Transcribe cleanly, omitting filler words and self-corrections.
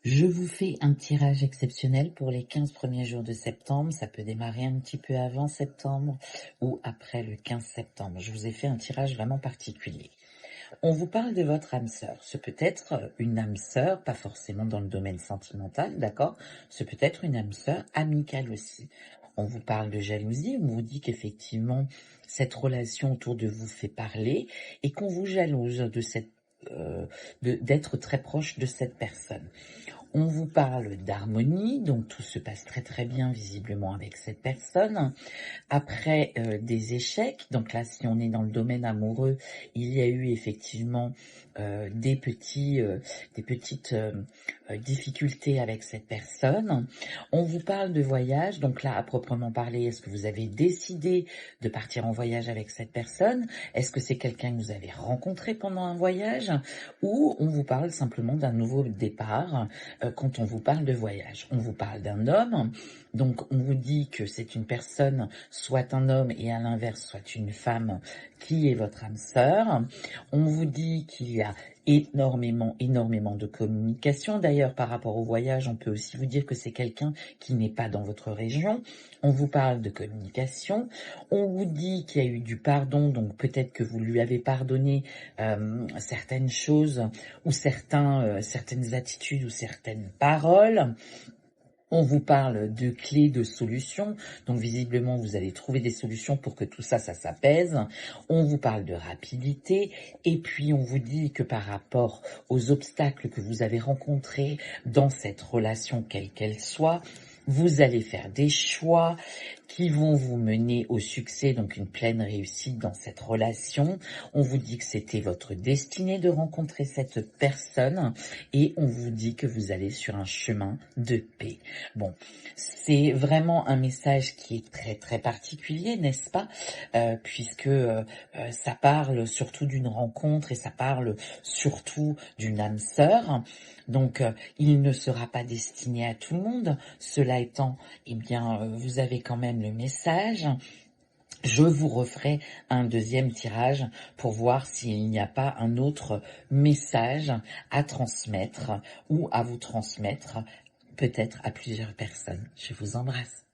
Je vous fais un tirage exceptionnel pour les 15 premiers jours de septembre. Ça peut démarrer un petit peu avant septembre ou après le 15 septembre. Je vous ai fait un tirage vraiment particulier. On vous parle de votre âme sœur. Ce peut être une âme sœur, pas forcément dans le domaine sentimental, d'accord? Ce peut être une âme sœur amicale aussi. On vous parle de jalousie, on vous dit qu'effectivement, cette relation autour de vous fait parler et qu'on vous jalouse d'être très proche de cette personne. On vous parle d'harmonie, donc tout se passe très très bien visiblement avec cette personne. Après des échecs, donc là si on est dans le domaine amoureux, il y a eu effectivement des petites difficultés avec cette personne. On vous parle de voyage, donc là à proprement parler, est-ce que vous avez décidé de partir en voyage avec cette personne? Est-ce que c'est quelqu'un que vous avez rencontré pendant un voyage? Ou on vous parle simplement d'un nouveau départ quand on vous parle de voyage? On vous parle d'un homme, donc on vous dit que c'est une personne, soit un homme et à l'inverse, soit une femme qui est votre âme sœur. On vous dit qu'il y a énormément de communication. D'ailleurs, par rapport au voyage, on peut aussi vous dire que c'est quelqu'un qui n'est pas dans votre région. On vous parle de communication. On vous dit qu'il y a eu du pardon, donc peut-être que vous lui avez pardonné certaines choses ou certaines attitudes ou certaines paroles. On vous parle de clés de solutions, donc visiblement vous allez trouver des solutions pour que tout ça s'apaise. On vous parle de rapidité et puis on vous dit que par rapport aux obstacles que vous avez rencontrés dans cette relation quelle qu'elle soit, vous allez faire des choix qui vont vous mener au succès, donc une pleine réussite dans cette relation. On vous dit que c'était votre destinée de rencontrer cette personne et on vous dit que vous allez sur un chemin de paix. Bon, c'est vraiment un message qui est très très particulier, n'est-ce pas? Puisque ça parle surtout d'une rencontre et ça parle surtout d'une âme sœur. Donc, il ne sera pas destiné à tout le monde. Cela étant, eh bien, vous avez quand même le message. Je vous referai un deuxième tirage pour voir s'il n'y a pas un autre message à transmettre ou à vous transmettre, peut-être à plusieurs personnes. Je vous embrasse.